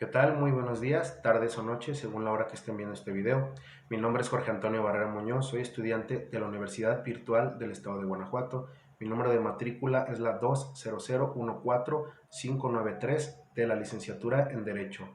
¿Qué tal? Muy buenos días, tardes o noches, según la hora que estén viendo este video. Mi nombre es Jorge Antonio Barrera Muñoz, soy estudiante de la Universidad Virtual del Estado de Guanajuato. Mi número de matrícula es la 200141593 de la licenciatura en Derecho.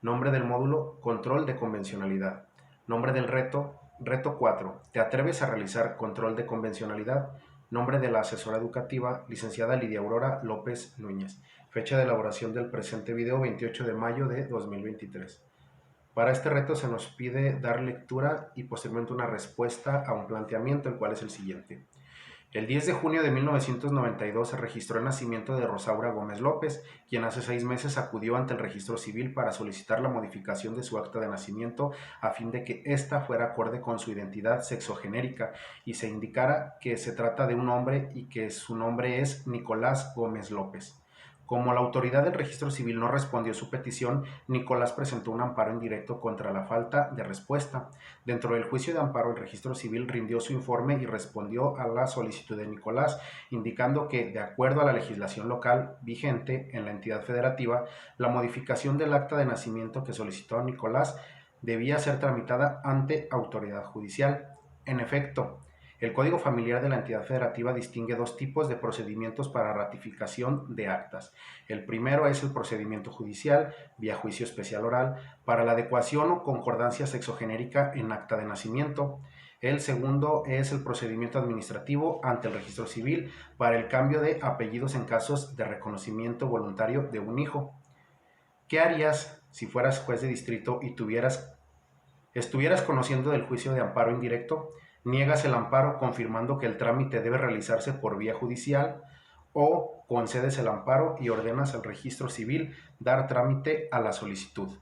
Nombre del módulo, control de convencionalidad. Nombre del reto, reto 4. ¿Te atreves a realizar control de convencionalidad? Nombre de la asesora educativa, licenciada Lidia Aurora López Núñez. Fecha de elaboración del presente video, 28 de mayo de 2023. Para este reto se nos pide dar lectura y posteriormente una respuesta a un planteamiento, el cual es el siguiente. El 10 de junio de 1992 se registró el nacimiento de Rosaura Gómez López, quien hace 6 meses acudió ante el registro civil para solicitar la modificación de su acta de nacimiento a fin de que ésta fuera acorde con su identidad sexogenérica y se indicara que se trata de un hombre y que su nombre es Nicolás Gómez López. Como la autoridad del registro civil no respondió su petición, Nicolás presentó un amparo en directo contra la falta de respuesta. Dentro del juicio de amparo, el registro civil rindió su informe y respondió a la solicitud de Nicolás, indicando que, de acuerdo a la legislación local vigente en la entidad federativa, la modificación del acta de nacimiento que solicitó Nicolás debía ser tramitada ante autoridad judicial. En efecto, el Código Familiar de la entidad federativa distingue dos tipos de procedimientos para ratificación de actas. El primero es el procedimiento judicial, vía juicio especial oral, para la adecuación o concordancia sexogenérica en acta de nacimiento. El segundo es el procedimiento administrativo ante el registro civil para el cambio de apellidos en casos de reconocimiento voluntario de un hijo. ¿Qué harías si fueras juez de distrito y estuvieras conociendo del juicio de amparo indirecto? ¿Niegas el amparo confirmando que el trámite debe realizarse por vía judicial o concedes el amparo y ordenas al registro civil dar trámite a la solicitud?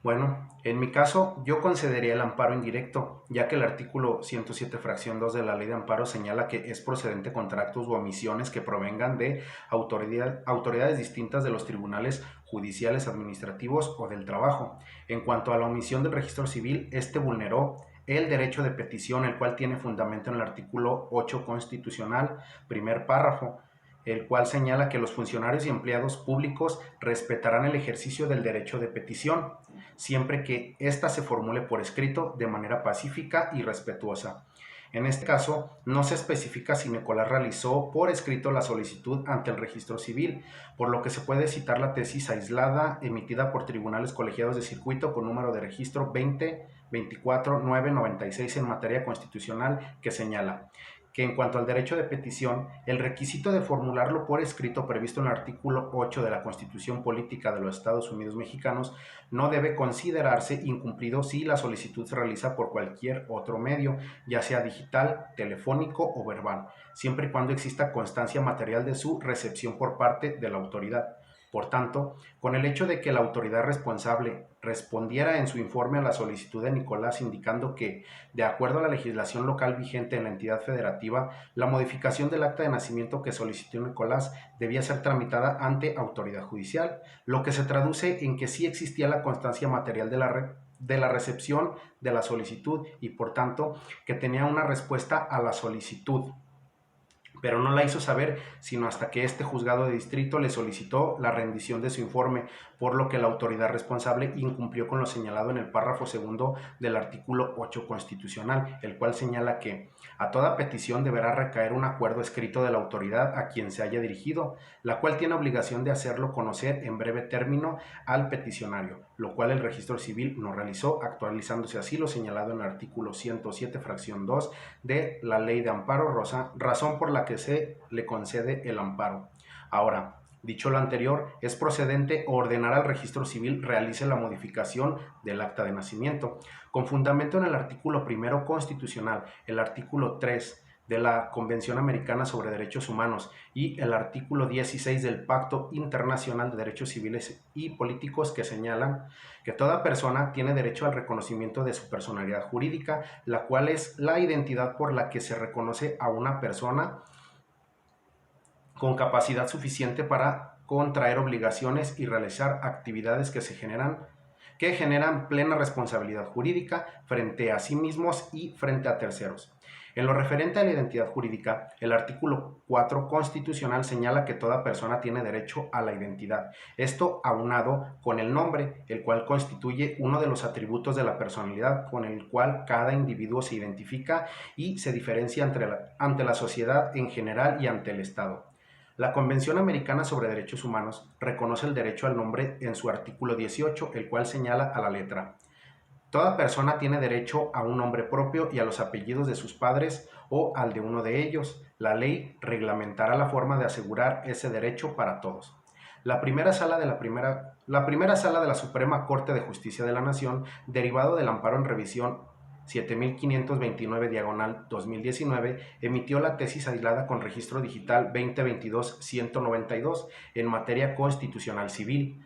Bueno, en mi caso yo concedería el amparo indirecto, ya que el artículo 107 fracción 2 de la ley de amparo señala que es procedente contra actos u omisiones que provengan de autoridades distintas de los tribunales judiciales, administrativos o del trabajo. En cuanto a la omisión del registro civil, este vulneró el derecho de petición, el cual tiene fundamento en el artículo 8 constitucional, primer párrafo, el cual señala que los funcionarios y empleados públicos respetarán el ejercicio del derecho de petición, siempre que ésta se formule por escrito de manera pacífica y respetuosa. En este caso, no se especifica si Nicolás realizó por escrito la solicitud ante el registro civil, por lo que se puede citar la tesis aislada emitida por tribunales colegiados de circuito con número de registro 20-24-996 en materia constitucional, que señala que en cuanto al derecho de petición, el requisito de formularlo por escrito previsto en el artículo 8 de la Constitución Política de los Estados Unidos Mexicanos no debe considerarse incumplido si la solicitud se realiza por cualquier otro medio, ya sea digital, telefónico o verbal, siempre y cuando exista constancia material de su recepción por parte de la autoridad. Por tanto, con el hecho de que la autoridad responsable respondiera en su informe a la solicitud de Nicolás indicando que, de acuerdo a la legislación local vigente en la entidad federativa, la modificación del acta de nacimiento que solicitó Nicolás debía ser tramitada ante autoridad judicial, lo que se traduce en que sí existía la constancia material de la recepción de la solicitud y, por tanto, que tenía una respuesta a la solicitud, pero no la hizo saber sino hasta que este juzgado de distrito le solicitó la rendición de su informe, por lo que la autoridad responsable incumplió con lo señalado en el párrafo segundo del artículo 8 constitucional, el cual señala que a toda petición deberá recaer un acuerdo escrito de la autoridad a quien se haya dirigido, la cual tiene obligación de hacerlo conocer en breve término al peticionario, lo cual el registro civil no realizó, actualizándose así lo señalado en el artículo 107 fracción 2 de la ley de amparo, razón por la que se le concede el amparo. Ahora, dicho lo anterior, es procedente ordenar al registro civil realice la modificación del acta de nacimiento, con fundamento en el artículo primero constitucional, el artículo 3 de la Convención Americana sobre Derechos Humanos y el artículo 16 del Pacto Internacional de Derechos Civiles y Políticos, que señalan que toda persona tiene derecho al reconocimiento de su personalidad jurídica, la cual es la identidad por la que se reconoce a una persona con capacidad suficiente para contraer obligaciones y realizar actividades que generan plena responsabilidad jurídica frente a sí mismos y frente a terceros. En lo referente a la identidad jurídica, el artículo 4 constitucional señala que toda persona tiene derecho a la identidad. Esto aunado con el nombre, el cual constituye uno de los atributos de la personalidad con el cual cada individuo se identifica y se diferencia ante la sociedad en general y ante el Estado. La Convención Americana sobre Derechos Humanos reconoce el derecho al nombre en su artículo 18, el cual señala a la letra: toda persona tiene derecho a un nombre propio y a los apellidos de sus padres o al de uno de ellos. La ley reglamentará la forma de asegurar ese derecho para todos. La primera sala de la Suprema Corte de Justicia de la Nación, derivado del amparo en revisión 7529/2019, emitió la tesis aislada con registro digital 2022-192 en materia constitucional civil,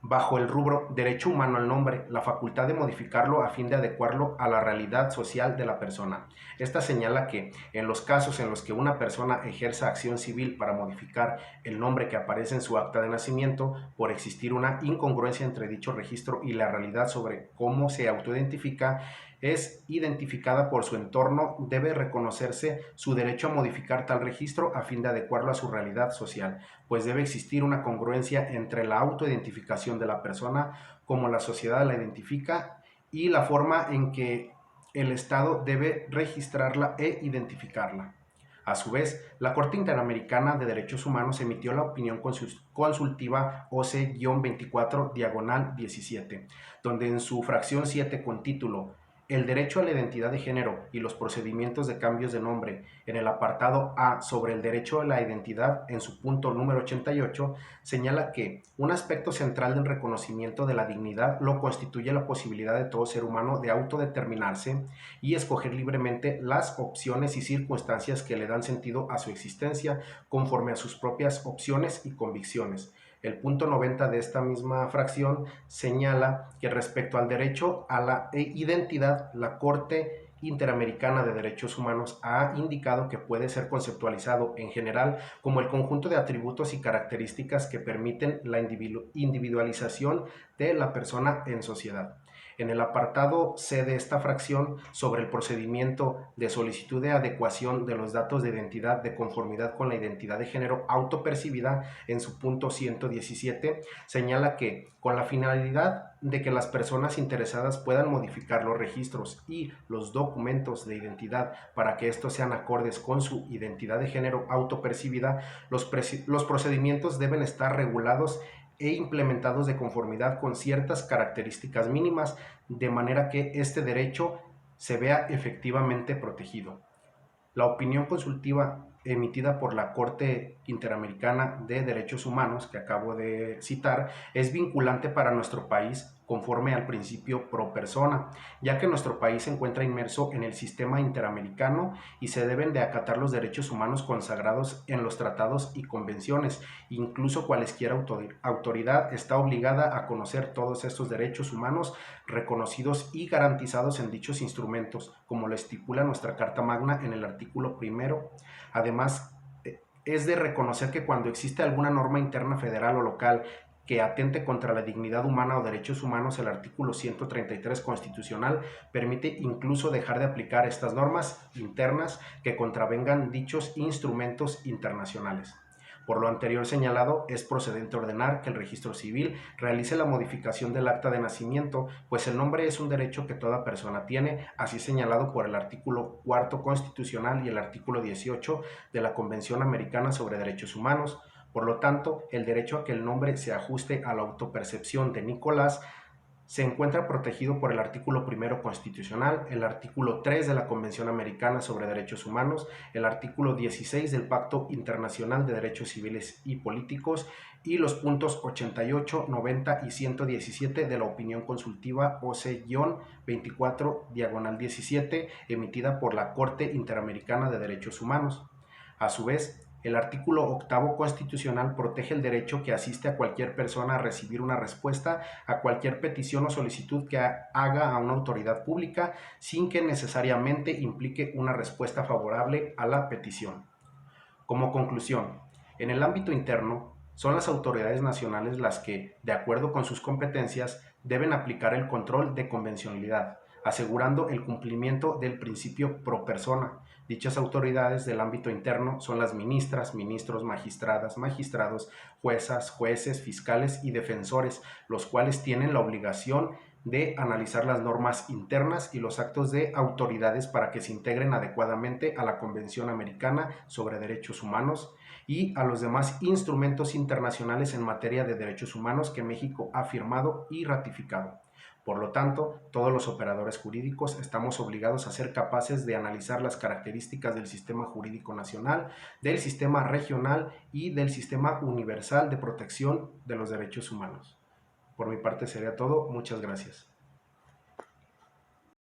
bajo el rubro Derecho humano al nombre, la facultad de modificarlo a fin de adecuarlo a la realidad social de la persona. Esta señala que, en los casos en los que una persona ejerza acción civil para modificar el nombre que aparece en su acta de nacimiento, por existir una incongruencia entre dicho registro y la realidad sobre cómo se autoidentifica, es identificada por su entorno, debe reconocerse su derecho a modificar tal registro a fin de adecuarlo a su realidad social, pues debe existir una congruencia entre la autoidentificación de la persona, como la sociedad la identifica, y la forma en que el Estado debe registrarla e identificarla. A su vez, la Corte Interamericana de Derechos Humanos emitió la opinión consultiva OC-24/17, donde en su fracción 7 con título "El derecho a la identidad de género y los procedimientos de cambios de nombre", en el apartado A sobre el derecho a la identidad, en su punto número 88, señala que un aspecto central del reconocimiento de la dignidad lo constituye la posibilidad de todo ser humano de autodeterminarse y escoger libremente las opciones y circunstancias que le dan sentido a su existencia conforme a sus propias opciones y convicciones. El punto 90 de esta misma fracción señala que respecto al derecho a la identidad, la Corte Interamericana de Derechos Humanos ha indicado que puede ser conceptualizado en general como el conjunto de atributos y características que permiten la individualización de la persona en sociedad. En el apartado C de esta fracción, sobre el procedimiento de solicitud de adecuación de los datos de identidad de conformidad con la identidad de género autopercibida, en su punto 117, señala que, con la finalidad de que las personas interesadas puedan modificar los registros y los documentos de identidad para que estos sean acordes con su identidad de género autopercibida, los procedimientos deben estar regulados e implementados de conformidad con ciertas características mínimas, de manera que este derecho se vea efectivamente protegido. La opinión consultiva emitida por la Corte Interamericana de Derechos Humanos, que acabo de citar, es vinculante para nuestro país conforme al principio pro persona, ya que nuestro país se encuentra inmerso en el sistema interamericano y se deben de acatar los derechos humanos consagrados en los tratados y convenciones. Incluso cualesquiera autoridad está obligada a conocer todos estos derechos humanos reconocidos y garantizados en dichos instrumentos, como lo estipula nuestra Carta Magna en el artículo primero. Además, es de reconocer que cuando existe alguna norma interna federal o local que atente contra la dignidad humana o derechos humanos, el artículo 133 constitucional permite incluso dejar de aplicar estas normas internas que contravengan dichos instrumentos internacionales. Por lo anterior señalado, es procedente ordenar que el registro civil realice la modificación del acta de nacimiento, pues el nombre es un derecho que toda persona tiene, así señalado por el artículo 4 constitucional y el artículo 18 de la Convención Americana sobre Derechos Humanos. Por lo tanto, el derecho a que el nombre se ajuste a la autopercepción de Nicolás se encuentra protegido por el artículo primero constitucional, el artículo 3 de la Convención Americana sobre Derechos Humanos, el artículo 16 del Pacto Internacional de Derechos Civiles y Políticos y los puntos 88, 90 y 117 de la opinión consultiva OC-24/17 emitida por la Corte Interamericana de Derechos Humanos. A su vez, el artículo 8 constitucional protege el derecho que asiste a cualquier persona a recibir una respuesta a cualquier petición o solicitud que haga a una autoridad pública, sin que necesariamente implique una respuesta favorable a la petición. Como conclusión, en el ámbito interno, son las autoridades nacionales las que, de acuerdo con sus competencias, deben aplicar el control de convencionalidad, asegurando el cumplimiento del principio pro persona, Dichas autoridades del ámbito interno son las ministras, ministros, magistradas, magistrados, juezas, jueces, fiscales y defensores, los cuales tienen la obligación de analizar las normas internas y los actos de autoridades para que se integren adecuadamente a la Convención Americana sobre Derechos Humanos y a los demás instrumentos internacionales en materia de derechos humanos que México ha firmado y ratificado. Por lo tanto, todos los operadores jurídicos estamos obligados a ser capaces de analizar las características del sistema jurídico nacional, del sistema regional y del sistema universal de protección de los derechos humanos. Por mi parte sería todo. Muchas gracias.